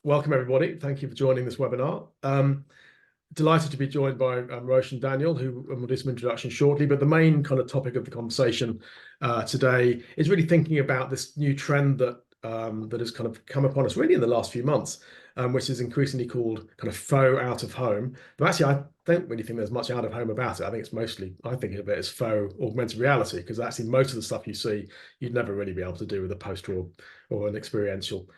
welcome everybody. Thank you for joining this webinar. Delighted to be joined by Rosh and Daniel, who will do some introduction shortly. But the main kind of topic of the conversation today is really thinking about this new trend that has kind of come upon us really in the last few months, which is increasingly called kind of faux out of home. But actually, I don't really think there's much out of home about it. I think it's mostly, I think of it as faux augmented reality, because actually most of the stuff you see, you'd never really be able to do with a poster or an experiential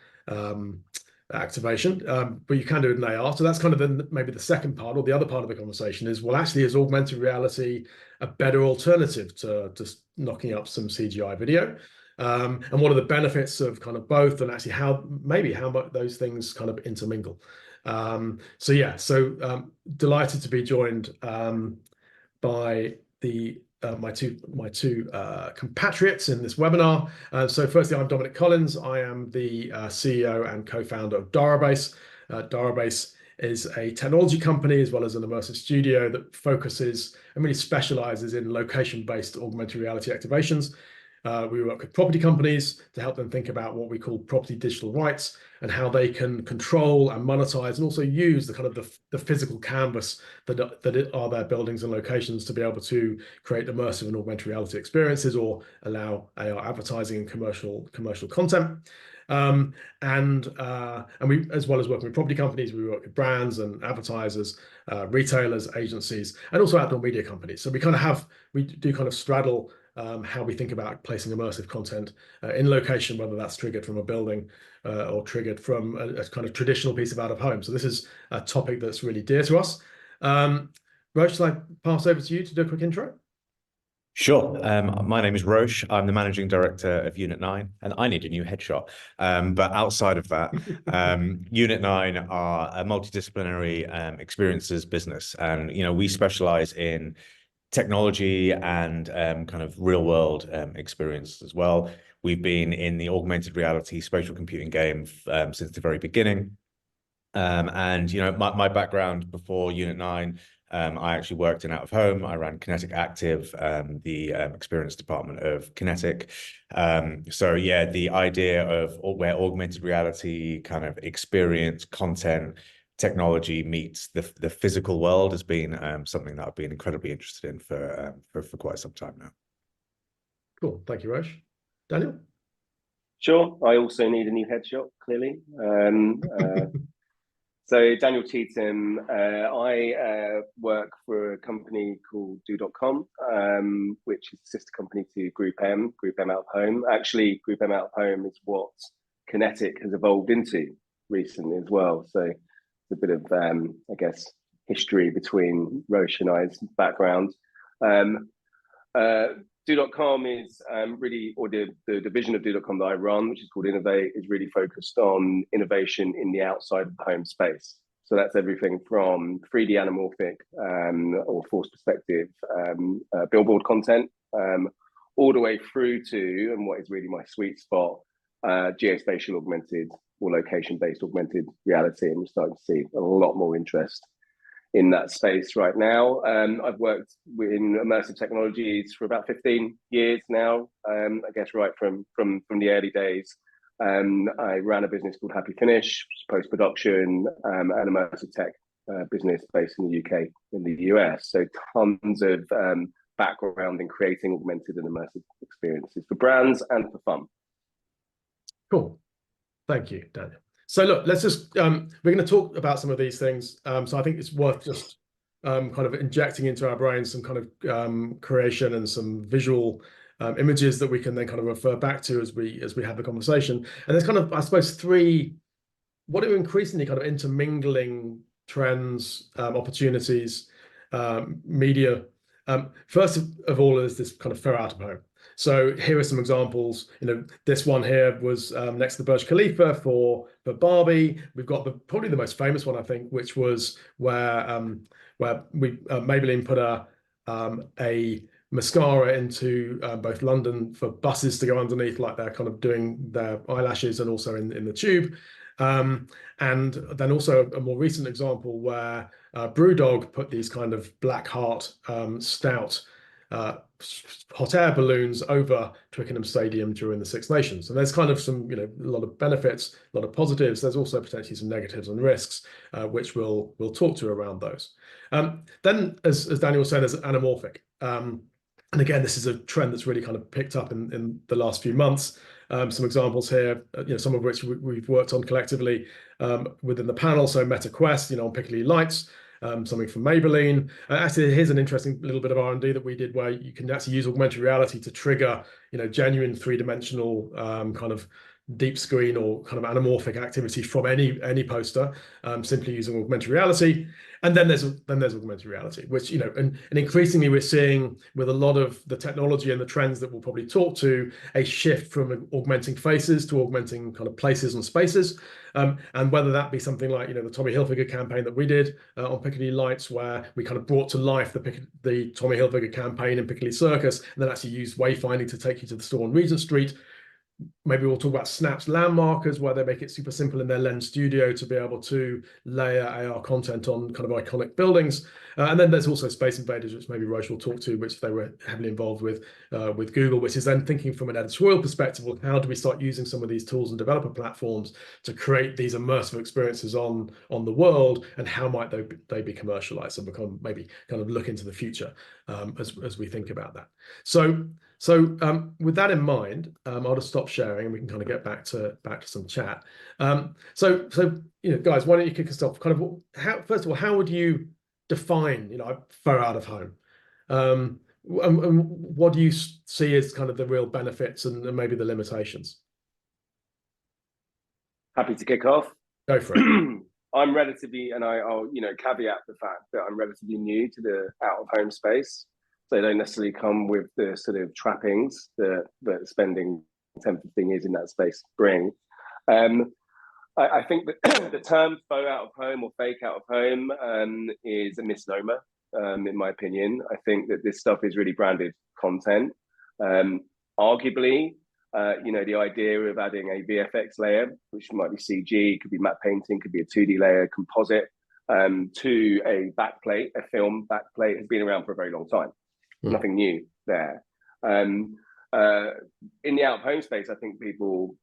activation, but you can do it in AR. So that's kind of maybe the second part, or the other part of the conversation is, well, actually, is augmented reality a better alternative to just knocking up some CGI video? And what are the benefits of kind of both, and actually how much those things kind of intermingle? So delighted to be joined by my two compatriots in this webinar. So firstly, I'm Dominic Collins. I am the CEO and co-founder of Darabase. Darabase is a technology company as well as an immersive studio that focuses and really specializes in location-based augmented reality activations. We work with property companies to help them think about what we call property digital rights and how they can control and monetize and also use the kind of the physical canvas that are their buildings and locations to be able to create immersive and augmented reality experiences or allow AR advertising and commercial content. And we, as well as working with property companies, we work with brands and advertisers, retailers, agencies, and also outdoor media companies. So we do kind of straddle how we think about placing immersive content in location, whether that's triggered from a building or triggered from a kind of traditional piece of out of home. So this is a topic that's really dear to us. Rosh, shall I pass over to you to do a quick intro? Sure. My name is Rosh. I'm the managing director of Unit 9, and I need a new headshot. But outside of that, Unit 9 are a multidisciplinary experiences business, and we specialize in technology and kind of real world experience as well. We've been in the augmented reality spatial computing game since the very beginning. And my background before Unit 9, I actually worked in out of home. I ran Kinetic Active, the experience department of Kinetic. So yeah, the idea of where augmented reality kind of experience content technology meets the physical world has been something that I've been incredibly interested in for quite some time now. Cool, thank you, Rosh. Daniel? Sure, I also need a new headshot, clearly. So Daniel Cheetham, I work for a company called Do.com, which is a sister company to Group M Out of Home. Actually, Group M Out of Home is what Kinetic has evolved into recently as well. So a bit of, I guess, history between Rosh and I's background. Do.com is really, or the division of Do.com that I run, which is called Innovate, is really focused on innovation in the outside of the home space. So that's everything from 3D anamorphic or forced perspective billboard content, all the way through to, and what is really my sweet spot, geospatial augmented or location-based augmented reality, and we're starting to see a lot more interest in that space right now. I've worked in immersive technologies for about 15 years now, I guess right from the early days. I ran a business called Happy Finish, post-production and immersive tech business based in the UK, in the US. So tons of background in creating augmented and immersive experiences for brands and for fun. Cool. Thank you, Daniel. So look, let's just, we're going to talk about some of these things. So I think it's worth just kind of injecting into our brains some kind of creation and some visual images that we can then kind of refer back to as we have the conversation. And there's kind of, I suppose, three, what are increasingly kind of intermingling trends, opportunities, media. First of all is this kind of faux out of home. So here are some examples. This one here was next to the Burj Khalifa for Barbie. We've got probably the most famous one, I think, which was where Maybelline put a mascara into both London for buses to go underneath, like they're kind of doing their eyelashes, and also in the tube. And then also a more recent example where Brewdog put these kind of Black Heart stout hot air balloons over Twickenham Stadium during the Six Nations. And there's kind of some, a lot of benefits, a lot of positives. There's also potentially some negatives and risks, which we'll talk to around those. Then, as Daniel said, is anamorphic. And again, this is a trend that's really kind of picked up in the last few months. Some examples here, some of which we've worked on collectively within the panel. So Meta Quest, on Piccadilly Lights, something from Maybelline. Actually, here's an interesting little bit of R&D that we did where you can actually use augmented reality to trigger, genuine three-dimensional kind of deep screen or kind of anamorphic activity from any poster, simply using augmented reality. And then there's augmented reality, which, and increasingly we're seeing with a lot of the technology and the trends that we'll probably talk to, a shift from augmenting faces to augmenting kind of places and spaces. And whether that be something like, the Tommy Hilfiger campaign that we did on Piccadilly Lights, where we kind of brought to life the Tommy Hilfiger campaign in Piccadilly Circus, and then actually used wayfinding to take you to the store on Regent Street. Maybe we'll talk about Snap's landmarkers, where they make it super simple in their Lens Studio to be able to layer AR content on kind of iconic buildings. And then there's also Space Invaders, which maybe Rosh will talk to, which they were heavily involved with Google, which is then thinking from an editorial perspective, well, how do we start using some of these tools and developer platforms to create these immersive experiences on the world, and how might they be commercialized and become maybe kind of look into the future as we think about that. So with that in mind, I'll just stop sharing and we can kind of get back to some chat. So guys, why don't you kick us off? Kind of first of all, how would you define, faux out of home? And what do you see as kind of the real benefits and maybe the limitations? Happy to kick off. Go for it. I'm relatively, and I'll caveat the fact that I'm relatively new to the out of home space. They don't necessarily come with the sort of trappings that spending 10, 15 years in that space bring. I think that the term faux out of home or fake out of home is a misnomer, in my opinion. I think that this stuff is really branded content. Arguably, the idea of adding a VFX layer, which might be CG, could be matte painting, could be a 2D layer, composite, to a backplate, a film backplate, has been around for a very long time. Nothing new there. In the out-of-home space, I think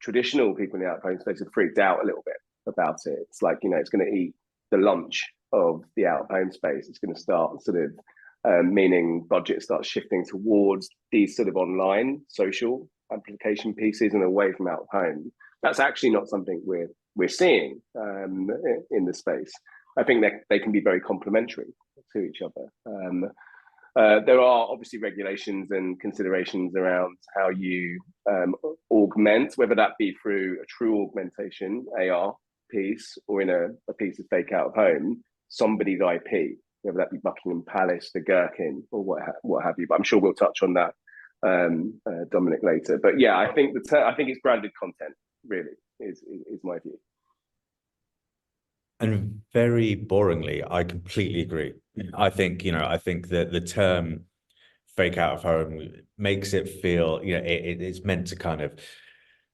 traditional people in the out-of-home space have freaked out a little bit about it. It's like, it's going to eat the lunch of the out-of-home space. It's going to start sort of meaning budget starts shifting towards these sort of online social application pieces and away from out-of-home. That's actually not something we're seeing in the space. I think they can be very complementary to each other. There are obviously regulations and considerations around how you augment, whether that be through a true augmentation, AR piece, or in a piece of fake out of home, somebody's IP, whether that be Buckingham Palace, the Gherkin, or what have you. But I'm sure we'll touch on that, Dominic, later. But yeah, I think it's branded content, really, is my view. And very boringly, I completely agree. I think that the term fake out of home makes it feel, it's meant to kind of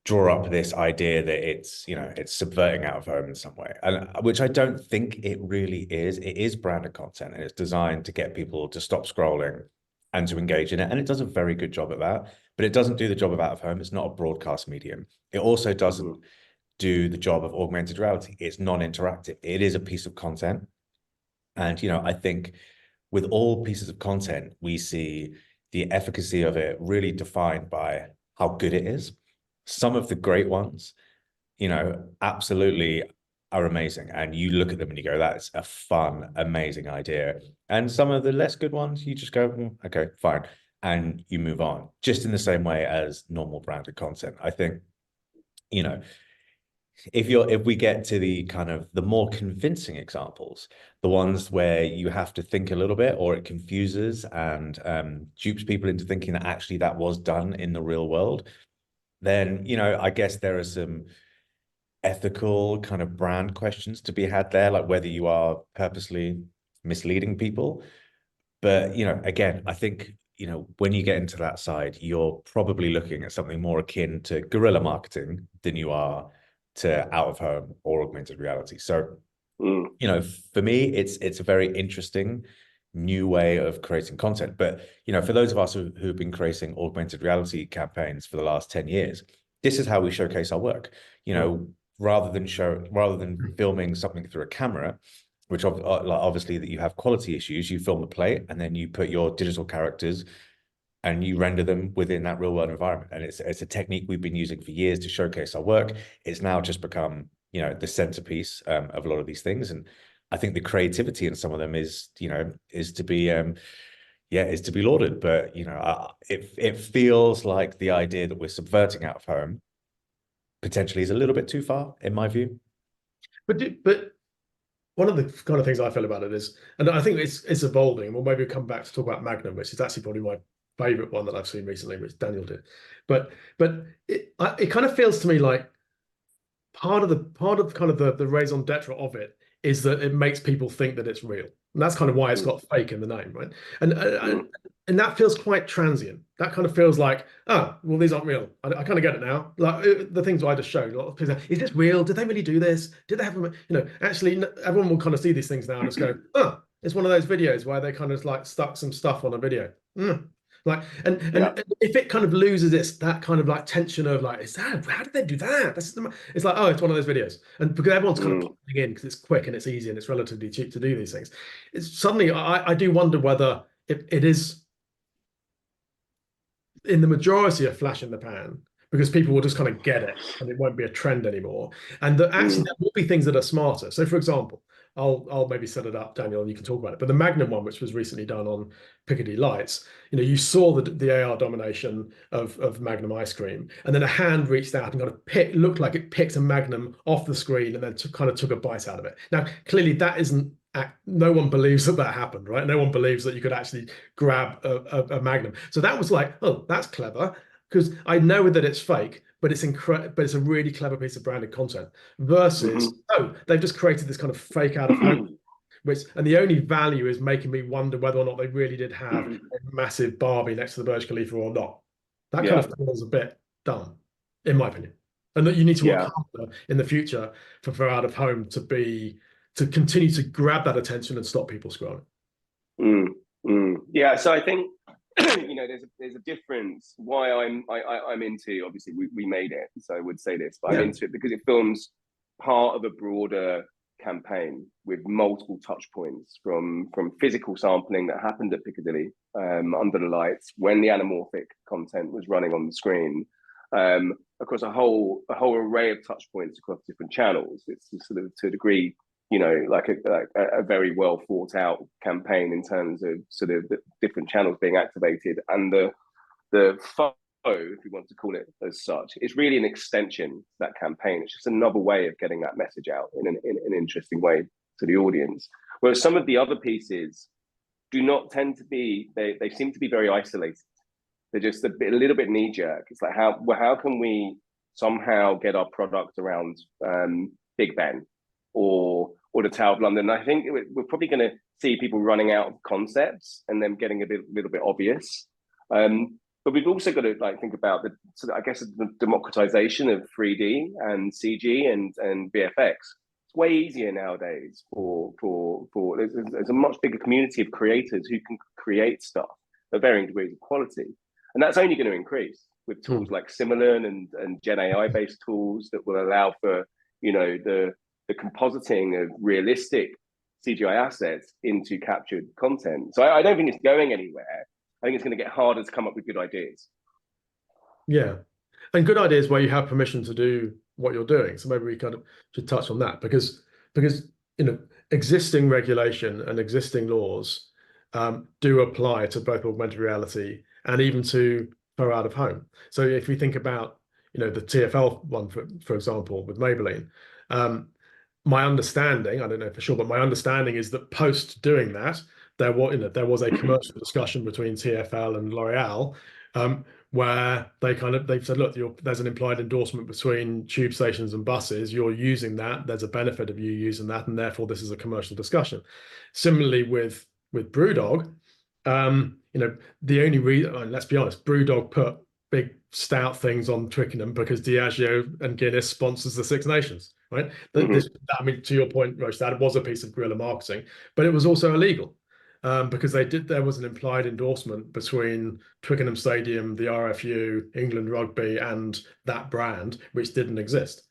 draw up this idea that it's subverting out of home in some way, and which I don't think it really is. It is branded content, and it's designed to get people to stop scrolling and to engage in it. And it does a very good job at that, but it doesn't do the job of out of home. It's not a broadcast medium. It also doesn't do the job of augmented reality. It's non-interactive. It is a piece of content. And, I think with all pieces of content, we see the efficacy of it really defined by how good it is. Some of the great ones, absolutely are amazing. And you look at them and you go, that's a fun, amazing idea. And some of the less good ones, you just go, okay, fine. And you move on, just in the same way as normal branded content. I think, if we get to the kind of the more convincing examples, the ones where you have to think a little bit, or it confuses and dupes people into thinking that actually that was done in the real world, then, I guess there are some ethical kind of brand questions to be had there, like whether you are purposely misleading people. But, again, I think, when you get into that side, you're probably looking at something more akin to guerrilla marketing than you are to out of home or augmented reality. So, for me, it's a very interesting new way of creating content. But, you know, for those of us who've been creating augmented reality campaigns for the last 10 years, this is how we showcase our work. You know, rather than filming something through a camera, which obviously that you have quality issues, you film the plate and then you put your digital characters and you render them within that real world environment. And it's a technique we've been using for years to showcase our work. It's now just become, you know, the centerpiece of a lot of these things. And I think the creativity in some of them is, you know, is to be lauded. But, you know, it feels like the idea that we're subverting out of home potentially is a little bit too far, in my view. But one of the kind of things I feel about it is, and I think it's evolving. Well, maybe we'll come back to talk about Magnum, which is actually probably my favorite one that I've seen recently, which Daniel did. But it kind of feels to me like part of kind of the raison d'etre of it is that it makes people think that it's real. And that's kind of why it's got fake in the name, right? And that feels quite transient. That kind of feels like, oh, well, these aren't real. I kind of get it now. Like the things I just showed, a lot of people say, is this real? Did they really do this? Did they have, you know, actually everyone will kind of see these things now and just go, oh, it's one of those videos where they kind of like stuck some stuff on a video. Like, and if it kind of loses that kind of like tension of like, how did they do that? It's like, oh, it's one of those videos. And because everyone's kind of popping in because it's quick and it's easy and it's relatively cheap to do these things. It's suddenly, I do wonder whether it is in the majority a flash in the pan, because people will just kind of get it and it won't be a trend anymore. And actually there will be things that are smarter. So for example, I'll maybe set it up, Daniel, and you can talk about it. But the Magnum one, which was recently done on Piccadilly Lights, you know, you saw the AR domination of Magnum ice cream, and then a hand reached out and kind of looked like it picked a Magnum off the screen and then kind of took a bite out of it. Now, clearly that isn't, no one believes that happened, right? No one believes that you could actually grab a Magnum. So that was like, oh, that's clever, because I know that it's fake, but it's a really clever piece of branded content versus, oh, they've just created this kind of fake out of home, and the only value is making me wonder whether or not they really did have a massive Barbie next to the Burj Khalifa or not. That kind of feels a bit dumb, in my opinion. And that you need to work harder in the future for out of home to continue to grab that attention and stop people scrolling. Yeah, so I think you know, there's a difference. Why I'm into, obviously we made it, so I would say this, but I'm into it because it films part of a broader campaign with multiple touch points from physical sampling that happened at Piccadilly under the lights when the anamorphic content was running on the screen, across a whole array of touch points across different channels. It's sort of, to a degree, you know, like a very well thought out campaign in terms of sort of the different channels being activated, and the FO, if you want to call it as such, is really an extension to that campaign. It's just another way of getting that message out in an interesting way to the audience. Whereas some of the other pieces do not tend to be, they seem to be very isolated. They're just a little bit knee jerk. It's like, how can we somehow get our product around Big Ben or the Tower of London? And I think we're probably going to see people running out of concepts and them getting a little bit obvious. But we've also got to think about the democratization of 3D and CG and VFX. It's way easier nowadays for there's a much bigger community of creators who can create stuff at varying degrees of quality, and that's only going to increase with tools like Simulon and Gen AI based tools that will allow for, you know, the compositing of realistic CGI assets into captured content. So I don't think it's going anywhere. I think it's going to get harder to come up with good ideas. Yeah, and good ideas where you have permission to do what you're doing. So maybe we kind of should touch on that, because you know, existing regulation and existing laws do apply to both augmented reality and even to Faux Out-of-Home. So if we think about, you know, the TFL one, for example, with Maybelline, my understanding, I don't know for sure, but my understanding is that post doing that, there was a commercial discussion between TFL and L'Oreal, where they've said, look, there's an implied endorsement between tube stations and buses. You're using that. There's a benefit of you using that, and therefore this is a commercial discussion. Similarly with BrewDog, you know, the only reason, let's be honest, BrewDog put big stout things on Twickenham because Diageo and Guinness sponsors the Six Nations, right? I mean, to your point, Rosh, that was a piece of guerrilla marketing, but it was also illegal. because there was an implied endorsement between Twickenham Stadium, the RFU, England Rugby, and that brand, which didn't exist.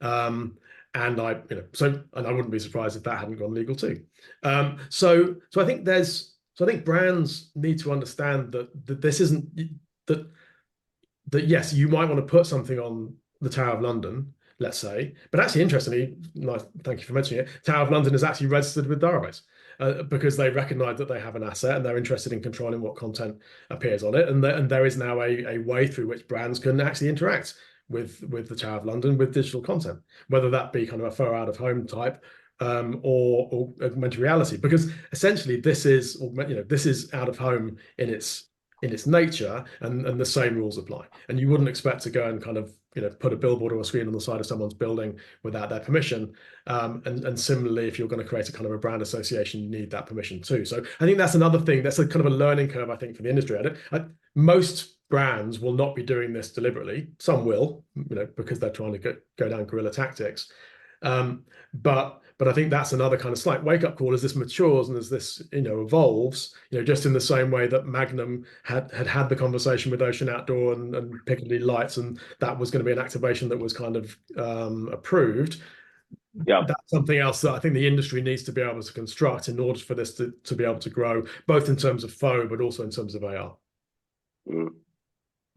And I wouldn't be surprised if that hadn't gone legal too. So I think brands need to understand that this isn't that yes, you might want to put something on the Tower of London, let's say, but actually, interestingly, nice, thank you for mentioning it, Tower of London is actually registered with Darabase because they recognise that they have an asset and they're interested in controlling what content appears on it, and there is now a way through which brands can actually interact with the Tower of London with digital content, whether that be kind of a faux out-of-home type or augmented reality, because essentially this is out of home in its nature, and the same rules apply. And you wouldn't expect to go and kind of put a billboard or a screen on the side of someone's building without their permission. And similarly, if you're going to create a kind of a brand association, you need that permission too. So I think that's another thing. That's a kind of a learning curve, I think, for the industry. Most brands will not be doing this deliberately. Some will, because they're trying to go down guerrilla tactics. But I think that's another kind of slight wake-up call as this matures and as this evolves, just in the same way that Magnum had the conversation with Ocean Outdoor and Piccadilly Lights, and that was going to be an activation that was kind of approved. Yeah, that's something else that I think the industry needs to be able to construct in order for this to be able to grow, both in terms of faux, but also in terms of AR. Mm.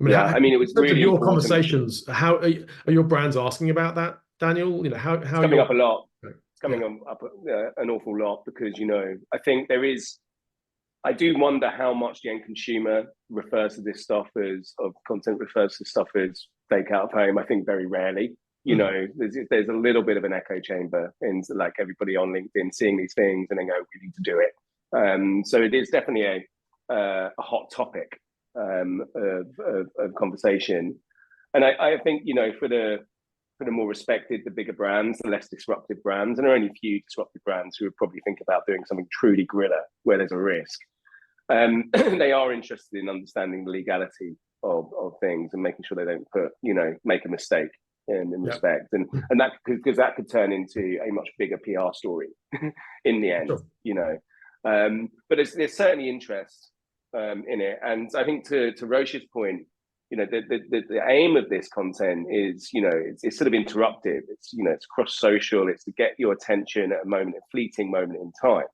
It was really your important. Conversations. How are your brands asking about that, Daniel? How it's coming up a lot. It's coming up an awful lot because I think I do wonder how much the end consumer refers to this stuff as fake out of home. I think very rarely. There's a little bit of an echo chamber in like everybody on LinkedIn seeing these things and then go, we need to do it. So it is definitely a hot topic of conversation. And I think, for the more respected, the bigger brands, the less disruptive brands, and there are only a few disruptive brands who would probably think about doing something truly guerrilla where there's a risk. They are interested in understanding the legality of things and making sure they don't make a mistake in respect. And that because that could turn into a much bigger PR story in the end, but there's certainly interest in it. And I think to Rosh's point, the aim of this content is, it's sort of interruptive. It's cross social. It's to get your attention at a fleeting moment in time.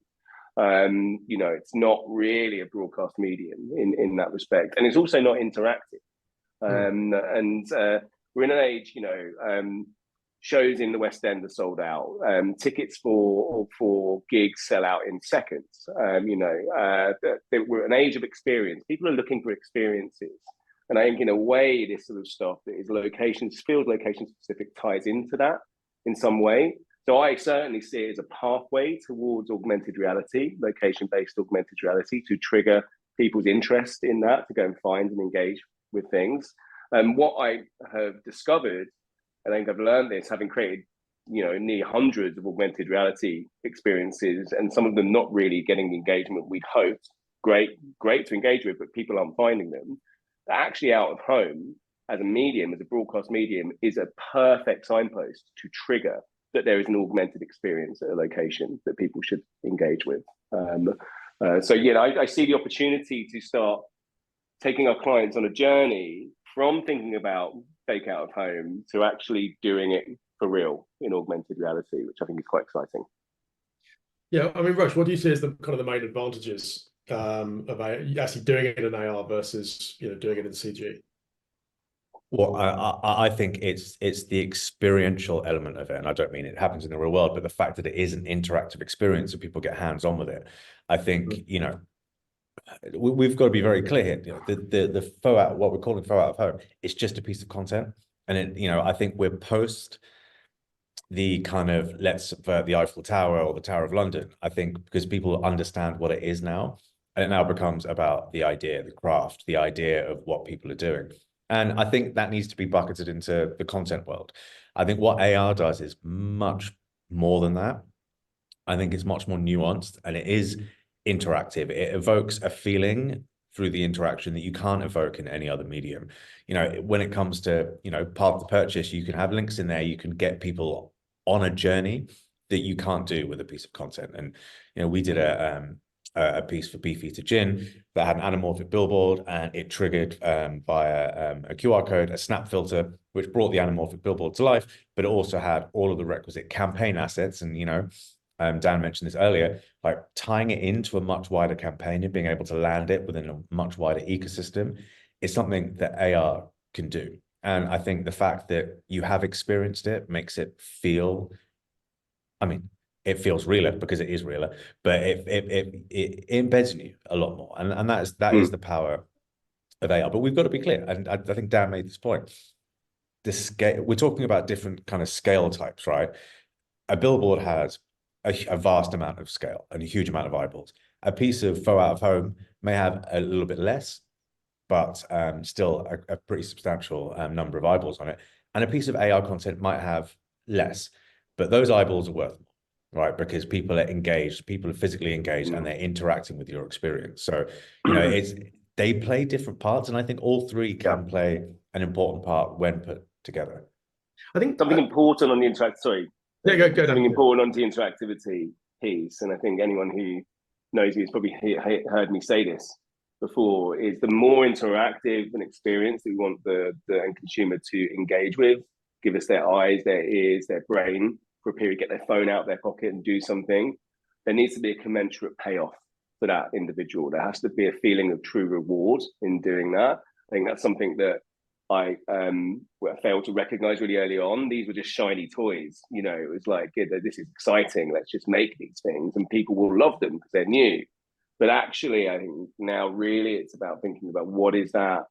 It's not really a broadcast medium in that respect, and it's also not interactive. We're in an age, shows in the West End are sold out. Tickets for gigs sell out in seconds. We're an age of experience. People are looking for experiences. And I think in a way, this sort of stuff that is field location specific ties into that in some way. So I certainly see it as a pathway towards augmented reality, location-based augmented reality, to trigger people's interest in that, to go and find and engage with things. What I have discovered, I think I've learned this, having created, nearly hundreds of augmented reality experiences, and some of them not really getting the engagement we'd hoped. Great to engage with, but people aren't finding them. Actually, out of home as a medium, as a broadcast medium, is a perfect signpost to trigger that there is an augmented experience at a location that people should engage with. I see the opportunity to start taking our clients on a journey from thinking about fake out of home to actually doing it for real in augmented reality, which I think is quite exciting. Yeah, I mean, Rosh, what do you see as the kind of the main advantages of actually doing it in AR versus doing it in CG? Well, I think it's the experiential element of it, and I don't mean it happens in the real world, but the fact that it is an interactive experience and people get hands-on with it. I think we've got to be very clear here. The faux out, what we're calling faux out of home, it's just a piece of content, and I think we're post the kind of let's subvert the Eiffel Tower or the Tower of London. I think because people understand what it is now, and it now becomes about the idea, the craft, the idea of what people are doing. And I think that needs to be bucketed into the content world. I think what AR does is much more than that. I think it's much more nuanced, and it is interactive. It evokes a feeling through the interaction that you can't evoke in any other medium. When it comes to, part of the purchase, you can have links in there. You can get people on a journey that you can't do with a piece of content. And, we did a piece for Beefeater Gin that had an anamorphic billboard, and it triggered via a QR code, a snap filter, which brought the anamorphic billboard to life, but it also had all of the requisite campaign assets. And, Dan mentioned this earlier, like tying it into a much wider campaign and being able to land it within a much wider ecosystem is something that AR can do. And I think the fact that you have experienced it makes it feel, it feels realer because it is realer, but it embeds in you a lot more. And that is the power of AR. But we've got to be clear, and I think Dan made this point. The scale, we're talking about different kind of scale types, right? A billboard has a vast amount of scale and a huge amount of eyeballs. A piece of Faux Out-of-Home may have a little bit less, but still a pretty substantial number of eyeballs on it. And a piece of AR content might have less, but those eyeballs are worth more, right? Because people are engaged, people are physically engaged, and they're interacting with your experience. So, they play different parts, and I think all three can play an important part when put together. I think something important on the important on the interactivity piece, and I think anyone who knows me has probably heard me say this before, is the more interactive an experience that we want the end consumer to engage with, give us their eyes, their ears, their brain for a period, get their phone out of their pocket and do something, there needs to be a commensurate payoff for that individual. There has to be a feeling of true reward in doing that. I think that's something that I failed to recognize really early on. These were just shiny toys. It was like, this is exciting. Let's just make these things and people will love them because they're new. But actually, I think now really it's about thinking about what is that,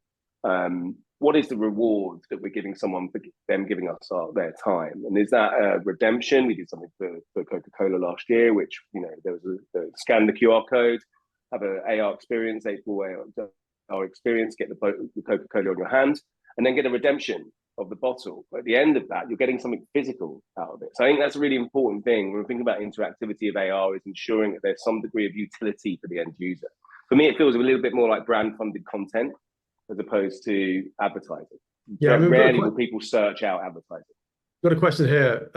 what is the reward that we're giving someone for them giving us their time? And is that a redemption? We did something for Coca-Cola last year, which, there was scan the QR code, have an AR experience, AR experience, get the Coca-Cola on your hand, and then get a redemption of the bottle. At the end of that, you're getting something physical out of it. So I think that's a really important thing when we're thinking about interactivity of AR, is ensuring that there's some degree of utility for the end user. For me, it feels a little bit more like brand-funded content as opposed to advertising. Yeah, rarely will people search out advertising. Got a question here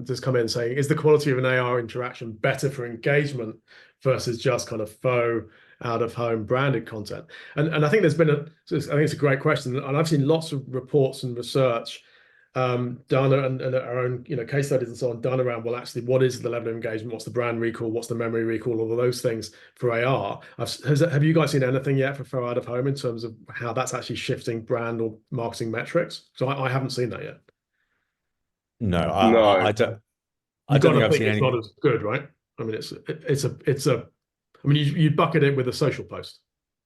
just come in saying, is the quality of an AR interaction better for engagement versus just kind of faux out-of-home branded content? And I think I think it's a great question. And I've seen lots of reports and research done and our own case studies and so on done around, well, actually, what is the level of engagement? What's the brand recall? What's the memory recall? All of those things for AR. Have you guys seen anything yet for Faux Out-of-Home in terms of how that's actually shifting brand or marketing metrics? So I haven't seen that yet. No, I don't think I've seen anything. It's not as good, right? I mean, you bucket it with a social post.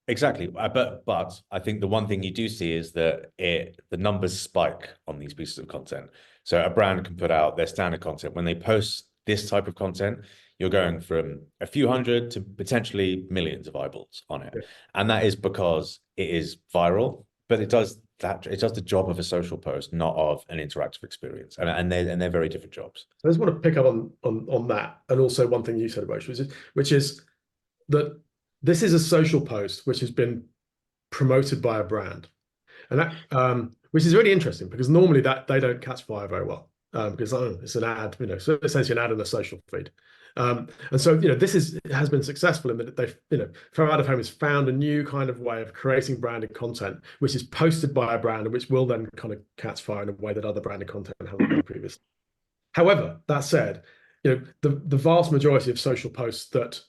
Exactly, but I think the one thing you do see is that the numbers spike on these pieces of content. So a brand can put out their standard content. When they post this type of content, you're going from a few hundred to potentially millions of eyeballs on it, and that is because it is viral. But it does the job of a social post, not of an interactive experience, and they're very different jobs. So I just want to pick up on that, and also one thing you said, Rosh, which is that this is a social post which has been promoted by a brand, and that which is really interesting because normally that they don't catch fire very well because it's an ad, so essentially an ad in a social feed. And so this has been successful in that they've Faux Out-of-Home has found a new kind of way of creating branded content which is posted by a brand and which will then kind of catch fire in a way that other branded content hasn't done previously. However, that said, the vast majority of social posts that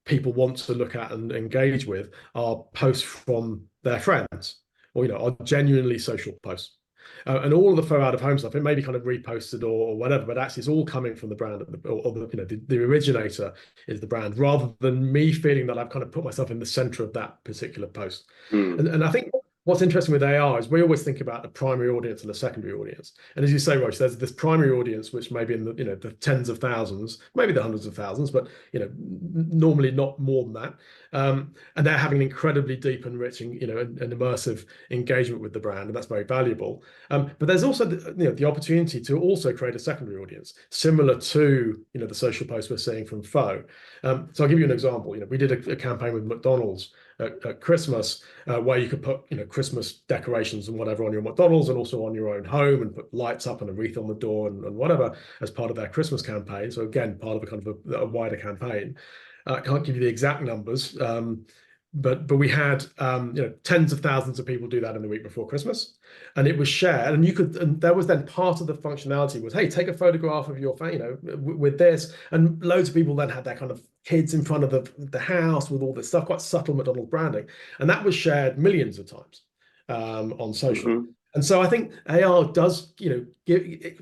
people want to look at and engage with are posts from their friends or are genuinely social posts. And all of the Faux Out-of-Home stuff, it may be kind of reposted or whatever, but actually it's all coming from the brand, the originator is the brand, rather than me feeling that I've kind of put myself in the center of that particular post. And I think what's interesting with AR is we always think about the primary audience and the secondary audience. And as you say, Rosh, there's this primary audience, which may be in the tens of thousands, maybe the hundreds of thousands, but normally not more than that. And they're having an incredibly deep and rich and immersive engagement with the brand, and that's very valuable. But there's also the opportunity to also create a secondary audience, similar to the social posts we're seeing from Faux. So I'll give you an example. We did a campaign with McDonald's at Christmas where you could put Christmas decorations and whatever on your McDonald's and also on your own home, and put lights up and a wreath on the door and whatever as part of their Christmas campaign. So again, part of a kind of a wider campaign. I can't give you the exact numbers, but we had tens of thousands of people do that in the week before Christmas, and it was shared. And there was then part of the functionality was, hey, take a photograph of your with this, and loads of people then had their kind of kids in front of the house with all this stuff, quite subtle McDonald's branding, and that was shared millions of times on social. Mm-hmm. And so I think AR does,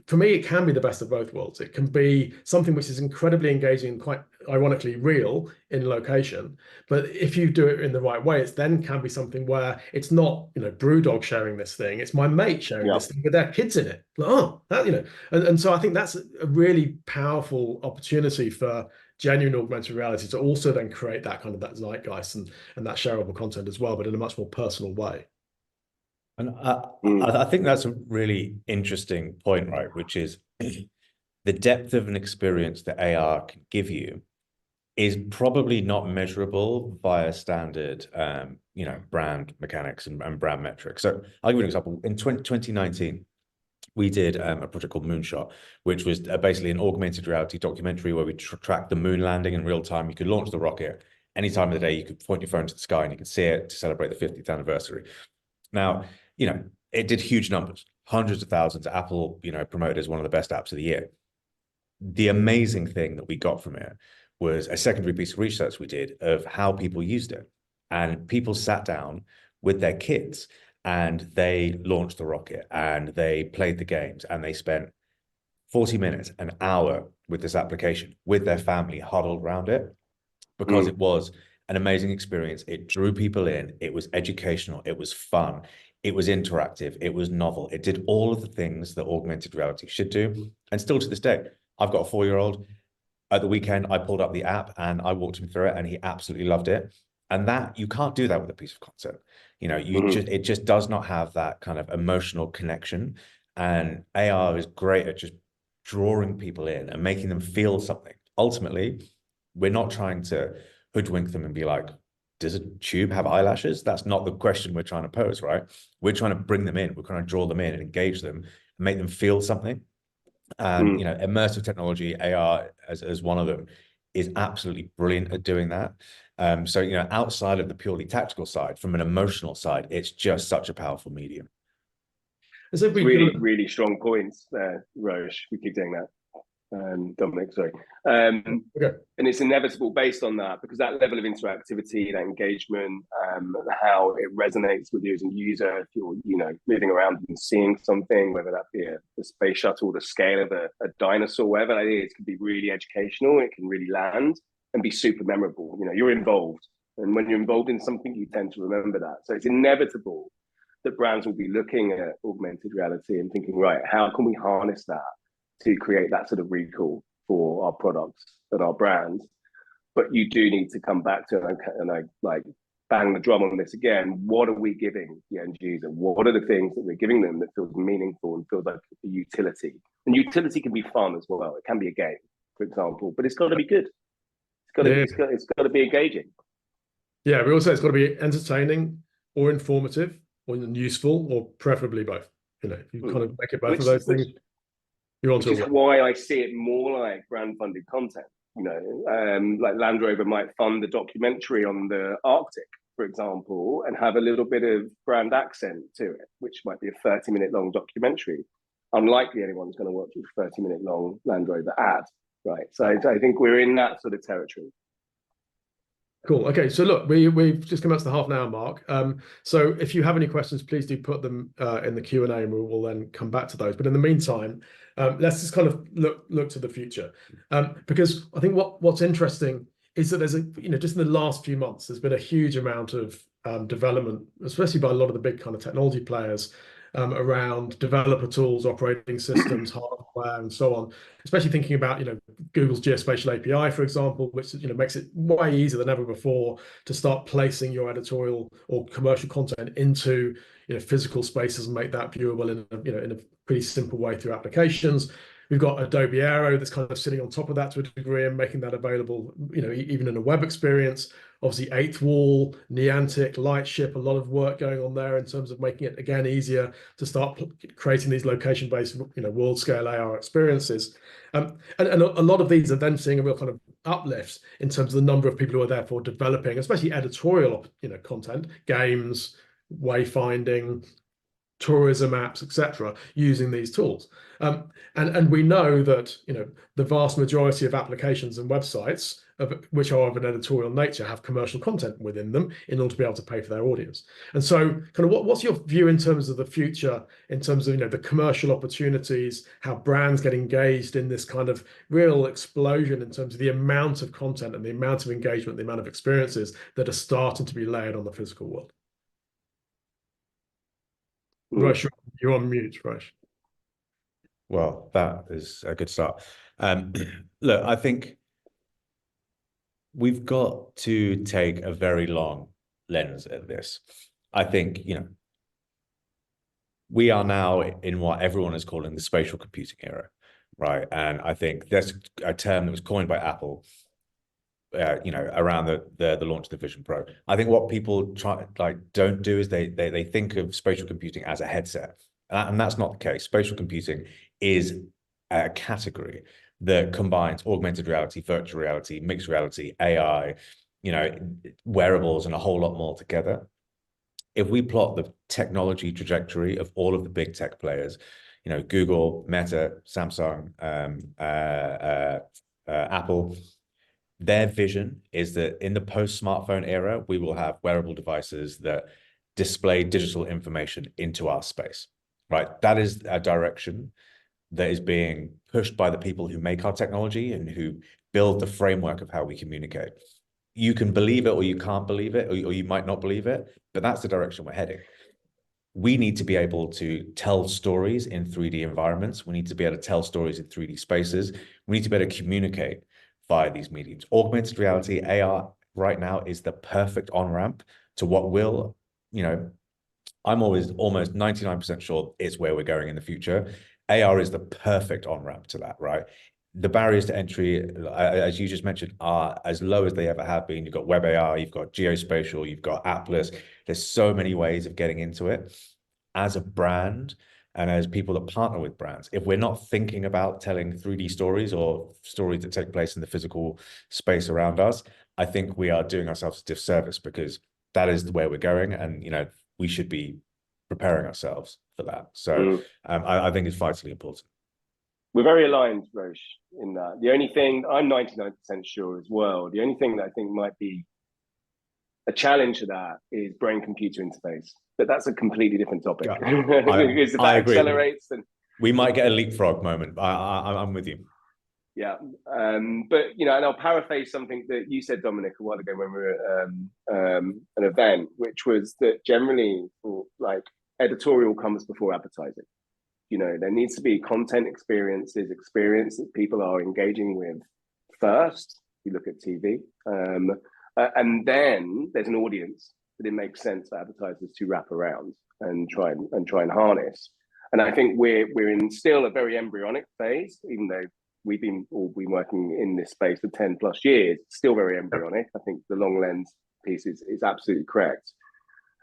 for me, it can be the best of both worlds. It can be something which is incredibly engaging and quite ironically real in location. But if you do it in the right way, it then can be something where it's not, Brewdog sharing this thing. It's my mate sharing this thing with their kids in it. Like, oh, that, and so I think that's a really powerful opportunity for genuine augmented reality to also then create that kind of that zeitgeist and that shareable content as well, but in a much more personal way. And I think that's a really interesting point, right? Which is the depth of an experience that AR can give you is probably not measurable via standard, brand mechanics and brand metrics. So I'll give you an example. In 2019, we did a project called Moonshot, which was basically an augmented reality documentary where we tracked the moon landing in real time. You could launch the rocket any time of the day. You could point your phone to the sky and you could see it to celebrate the 50th anniversary. Now, it did huge numbers, hundreds of thousands. Apple, promoted as one of the best apps of the year. The amazing thing that we got from it was a secondary piece of research we did of how people used it. And people sat down with their kids and they launched the rocket and they played the games and they spent 40 minutes, an hour with this application, with their family huddled around it, because it was an amazing experience. It drew people in. It was educational. It was fun. It was interactive. It was novel. It did all of the things that augmented reality should do. And still to this day, I've got a 4-year-old. At the weekend, I pulled up the app and I walked him through it and he absolutely loved it. And that you can't do that with a piece of content. It just does not have that kind of emotional connection. And AR is great at just drawing people in and making them feel something. Ultimately, we're not trying to hoodwink them and be like, does a tube have eyelashes? That's not the question we're trying to pose, right? We're trying to bring them in. We're trying to draw them in and engage them and make them feel something. And, immersive technology, AR as one of them, is absolutely brilliant at doing that. So, outside of the purely tactical side, from an emotional side, it's just such a powerful medium. So really, really strong points there, Rosh. We keep doing that. Dominic, sorry. Okay. And it's inevitable based on that, because that level of interactivity, that engagement, how it resonates with you as a user, if you're, moving around and seeing something, whether that be a space shuttle, the scale of a dinosaur, whatever that is, can be really educational. It can really land and be super memorable. You're involved. And when you're involved in something, you tend to remember that. So it's inevitable that brands will be looking at augmented reality and thinking, right, how can we harness that to create that sort of recall for our products and our brands? But you do need to come back to, and I like bang the drum on this again, what are we giving the end user? What are the things that we're giving them that feels meaningful and feels like a utility? And utility can be fun as well. It can be a game, for example, but it's got to be good. It's got to be engaging. Yeah, we also it's got to be entertaining or informative or useful, or preferably both. You kind of make it both of those things. Which is why I see it more like brand-funded content. Like Land Rover might fund the documentary on the Arctic, for example, and have a little bit of brand accent to it, which might be a 30-minute long documentary. Unlikely anyone's going to watch a 30-minute long Land Rover ad, right? So I think we're in that sort of territory. Cool. Okay, so look, we've just come up to the half-an-hour mark. So if you have any questions, please do put them in the Q&A, and we'll then come back to those. But in the meantime, let's just kind of look to the future, because I think what's interesting is that there's just in the last few months, there's been a huge amount of development, especially by a lot of the big kind of technology players, around developer tools, operating systems, hardware, and so on. Especially thinking about Google's geospatial API, for example, which makes it way easier than ever before to start placing your editorial or commercial content into physical spaces and make that viewable in a pretty simple way through applications. We've got Adobe Aero that's kind of sitting on top of that to a degree and making that available, even in a web experience. Obviously, Eighth Wall, Niantic, Lightship, a lot of work going on there in terms of making it, again, easier to start creating these location-based, world-scale AR experiences. And a lot of these are then seeing a real kind of uplift in terms of the number of people who are therefore developing, especially editorial, content, games, wayfinding, tourism apps, etc., using these tools. And we know that the vast majority of applications and websites which are of an editorial nature have commercial content within them in order to be able to pay for their audience. And so kind of what's your view in terms of the future, in terms of the commercial opportunities, how brands get engaged in this kind of real explosion in terms of the amount of content and the amount of engagement, the amount of experiences that are starting to be layered on the physical world? Rosh, you're on mute, Rosh. Well, that is a good start. Look, I think we've got to take a very long lens at this. I think, we are now in what everyone is calling the spatial computing era, right? And I think that's a term that was coined by Apple, around the launch of the Vision Pro. I think what people don't do is they think of spatial computing as a headset, and that's not the case. Spatial computing is a category that combines augmented reality, virtual reality, mixed reality, AI, wearables, and a whole lot more together. If we plot the technology trajectory of all of the big tech players, Google, Meta, Samsung, Apple, their vision is that in the post-smartphone era, we will have wearable devices that display digital information into our space, right? That is a direction that is being pushed by the people who make our technology and who build the framework of how we communicate. You can believe it or you can't believe it, or you might not believe it, but that's the direction we're heading. We need to be able to tell stories in 3D environments. We need to be able to tell stories in 3D spaces. We need to be able to communicate via these mediums. Augmented reality, AR, right now is the perfect on-ramp to what will, I'm always almost 99% sure it's where we're going in the future. AR is the perfect on-ramp to that, right? The barriers to entry, as you just mentioned, are as low as they ever have been. You've got web AR, you've got geospatial, you've got Atlas. There's so many ways of getting into it. As a brand and as people that partner with brands, if we're not thinking about telling 3D stories or stories that take place in the physical space around us, I think we are doing ourselves a disservice, because that is where we're going, and we should be preparing ourselves for that. So I think it's vitally important. We're very aligned, Rosh, in that. The only thing, I'm 99% sure as well, the only thing that I think might be a challenge to that is brain-computer interface. But that's a completely different topic. Yeah, because if that accelerates, then we might get a leapfrog moment. I'm with you. Yeah, but and I'll paraphrase something that you said, Dominic, a while ago when we were at an event, which was that generally, editorial comes before advertising. There needs to be content experience that people are engaging with first. You look at TV, and then there's an audience that it makes sense for advertisers to wrap around and try and harness. And I think we're in still a very embryonic phase, even though we've been working in this space for 10 plus years. It's still very embryonic. I think the long lens piece is absolutely correct.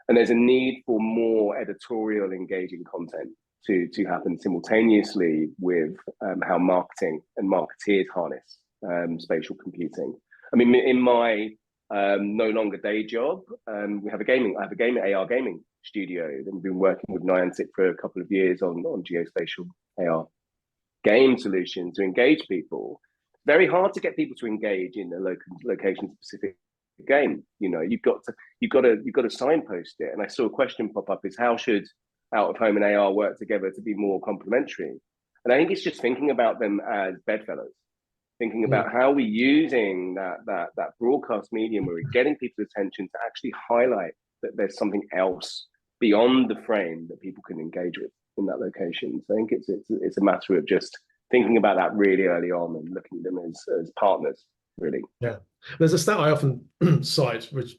And there's a need for more editorial engaging content to happen simultaneously with how marketing and marketeers harness spatial computing. I mean, in my no longer day job, I have a AR gaming studio, and we've been working with Niantic for a couple of years on geospatial AR game solution to engage people. Very hard to get people to engage in a location specific game. You've got to signpost it. And I saw a question pop up: is how should out-of-home and AR work together to be more complementary? And I think it's just thinking about them as bedfellows, thinking about how we're using that broadcast medium where we're getting people's attention to actually highlight that there's something else beyond the frame that people can engage with in that location. So I think it's a matter of just thinking about that really early on and looking at them as partners, really. Yeah. There's a stat I often cite, which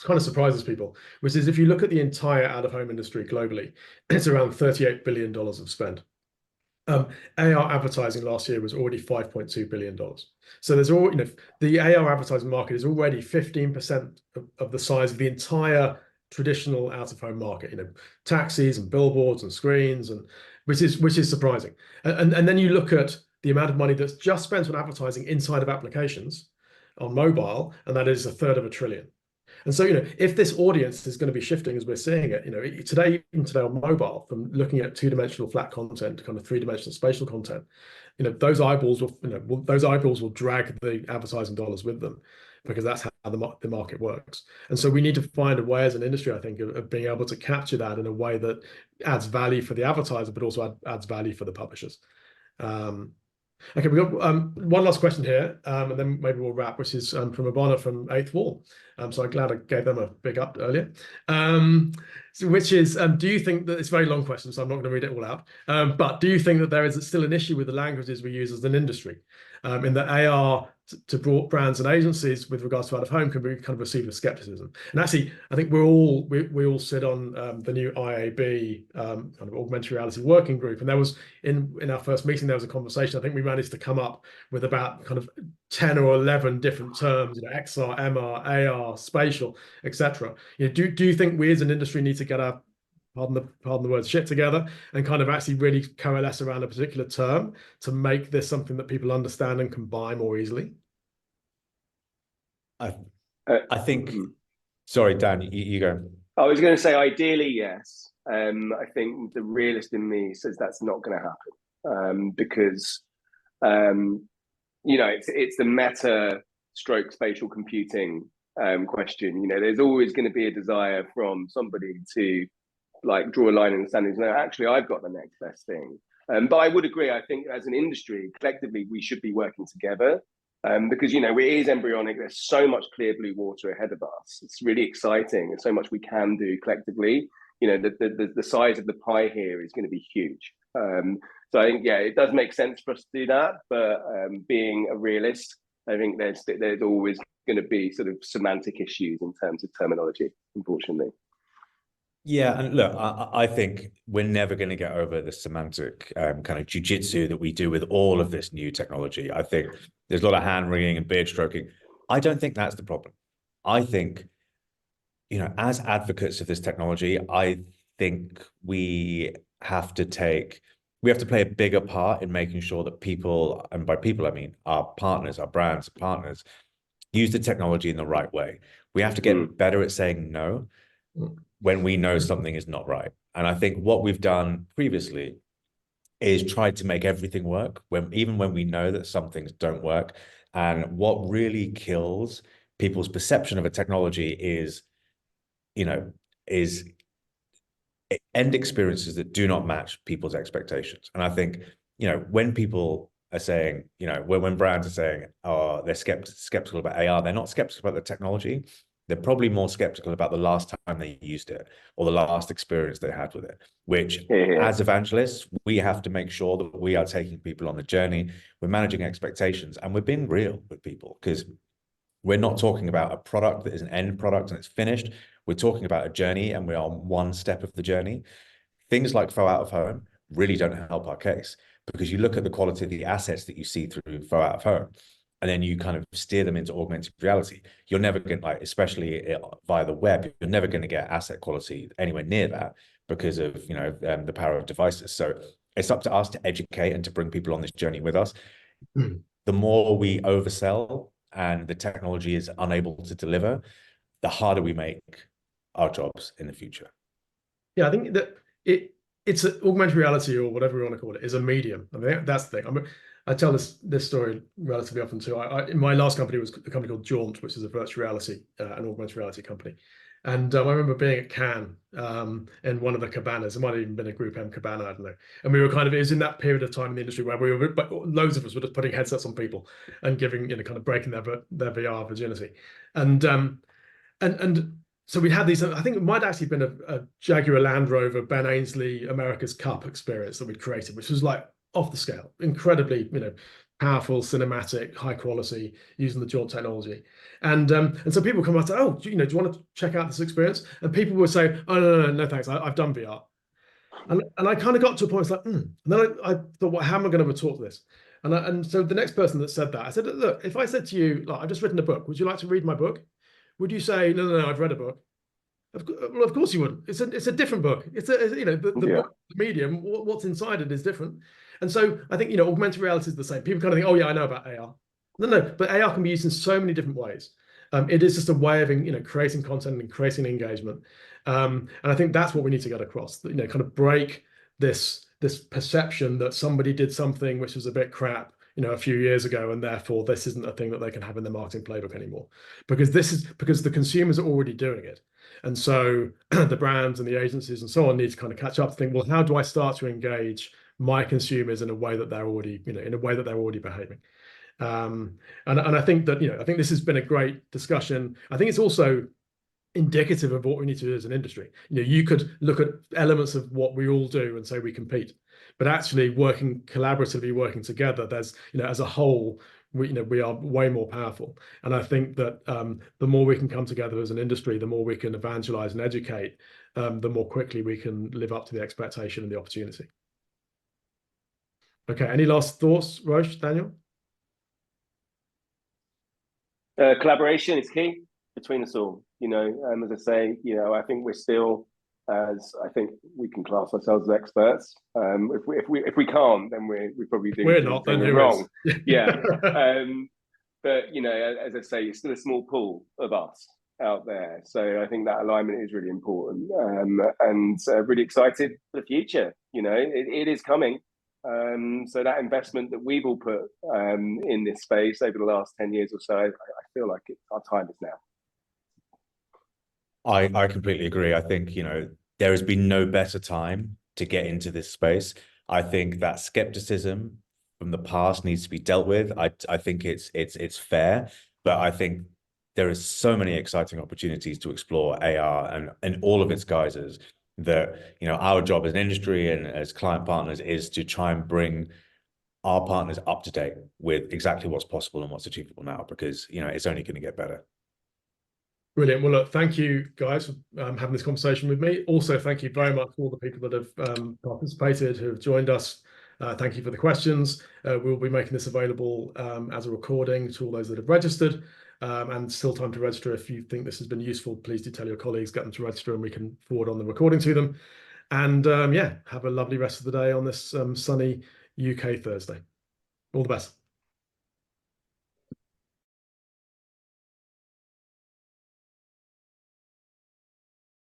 kind of surprises people, which is if you look at the entire out-of-home industry globally, it's around $38 billion of spend. AR advertising last year was already $5.2 billion. So there's all, the AR advertising market is already 15% of the size of the entire traditional out-of-home market, taxis and billboards and screens, and which is surprising. And then you look at the amount of money that's just spent on advertising inside of applications on mobile, and that is $1/3 trillion. And so, if this audience is going to be shifting as we're seeing it, today on mobile, from looking at two-dimensional flat content to kind of three-dimensional spatial content, those eyeballs will drag the advertising dollars with them, because that's how the market works. And so we need to find a way as an industry, I think, of being able to capture that in a way that adds value for the advertiser, but also adds value for the publishers. Okay, we've got one last question here, and then maybe we'll wrap, which is from Abana from 8th Wall. So I'm glad I gave them a big up earlier. Which is, do you think that, it's a very long question, so I'm not going to read it all out, but do you think that there is still an issue with the languages we use as an industry, in that AR to brands and agencies with regards to out-of-home can be kind of received with skepticism? And actually, I think we all sit on the new IAB kind of augmented reality working group, and there was in our first meeting there was a conversation. I think we managed to come up with about kind of 10 or 11 different terms, XR, MR, AR, spatial, etc. Do you think we as an industry need to get our, pardon the word, shit together and kind of actually really coalesce around a particular term to make this something that people understand and can buy more easily? I think, sorry, Dan, you go. I was going to say, ideally, yes. I think the realist in me says that's not going to happen, because it's the meta stroke spatial computing question. There's always going to be a desire from somebody to like draw a line in the sand and say, no, actually, I've got the next best thing. But I would agree. I think as an industry, collectively, we should be working together, because it is embryonic. There's so much clear blue water ahead of us. It's really exciting. There's so much we can do collectively. The size of the pie here is going to be huge. So I think, yeah, it does make sense for us to do that. But being a realist, I think there's always going to be sort of semantic issues in terms of terminology, unfortunately. Yeah, and look, I think we're never going to get over the semantic kind of jujitsu that we do with all of this new technology. I think there's a lot of hand wringing and beard stroking. I don't think that's the problem. I think, as advocates of this technology, I think we have to play a bigger part in making sure that people, and by people I mean our partners, our brands, partners, use the technology in the right way. We have to get better at saying no when we know something is not right. And I think what we've done previously is tried to make everything work, even when we know that some things don't work. And what really kills people's perception of a technology is end experiences that do not match people's expectations. And I think, when people are saying, when brands are saying, oh, they're skeptical about AR, they're not skeptical about the technology. They're probably more skeptical about the last time they used it or the last experience they had with it, which as evangelists, we have to make sure that we are taking people on the journey. We're managing expectations and we're being real with people, because we're not talking about a product that is an end product and it's finished. We're talking about a journey, and we're on one step of the journey. Things like Faux Out-of-Home really don't help our case, because you look at the quality of the assets that you see through Faux Out-of-Home, and then you kind of steer them into augmented reality. You're never going to, especially via the web, you're never going to get asset quality anywhere near that because of, the power of devices. So it's up to us to educate and to bring people on this journey with us. The more we oversell and the technology is unable to deliver, the harder we make our jobs in the future. Yeah, I think that it's augmented reality, or whatever you want to call it, is a medium. I mean, that's the thing. I tell this story relatively often too. In my last company was a company called Jaunt, which is a virtual reality and augmented reality company. And I remember being at Cannes in one of the cabanas. It might have even been a Group M cabana, I don't know. And we were it was in that period of time in the industry where loads of us were just putting headsets on people and giving, kind of breaking their VR virginity. And so we had these, I think it might actually been a Jaguar Land Rover Ben Ainsley America's Cup experience that we'd created, which was like off the scale, incredibly, powerful, cinematic, high quality, using the Jaunt technology. And so people come up to, do you want to check out this experience? And people would say, oh, no, thanks, I've done VR. And I kind of got to a point, it's like, And then I thought, well, how am I going to talk this? And so the next person that said that, I said, look, if I said to you, like, I've just written a book, would you like to read my book? Would you say, no, I've read a book? Well, of course you would. It's a different book. The book, the medium, what's inside it is different. And so I think, augmented reality is the same. People kind of think, oh yeah, I know about AR. No, but AR can be used in so many different ways. It is just a way of, creating content and creating engagement. And I think that's what we need to get across, kind of break this perception that somebody did something which was a bit crap, a few years ago, and therefore this isn't a thing that they can have in their marketing playbook anymore, because the consumers are already doing it. And so the brands and the agencies and so on need to kind of catch up to think, well, how do I start to engage my consumers in a way that they're already, behaving? And I think that, I think this has been a great discussion. I think it's also indicative of what we need to do as an industry. You could look at elements of what we all do and say we compete, but actually working collaboratively, working together, there's, as a whole, we are way more powerful. And I think that the more we can come together as an industry, the more we can evangelize and educate, the more quickly we can live up to the expectation and the opportunity. Okay, any last thoughts, Rosh, Daniel? Collaboration is key between us all. As I say, I think we're still, as I think we can class ourselves as experts. If we can't, then we're probably doing we're not, then wrong. Yeah. But as I say, it's still a small pool of us out there. So I think that alignment is really important, and really excited for the future. It is coming. So that investment that we've all put in this space over the last 10 years or so, I feel like our time is now. I completely agree. I think, there has been no better time to get into this space. I think that skepticism from the past needs to be dealt with. I think it's fair, but I think there is so many exciting opportunities to explore AR and all of its guises that, our job as an industry and as client partners is to try and bring our partners up to date with exactly what's possible and what's achievable now, because, it's only going to get better. Brilliant. Well, look, thank you guys for having this conversation with me. Also, thank you very much to all the people that have participated, who have joined us. Thank you for the questions. We'll be making this available as a recording to all those that have registered, and still time to register. If you think this has been useful, please do tell your colleagues, get them to register, and we can forward on the recording to them. And yeah, have a lovely rest of the day on this sunny UK Thursday. All the best.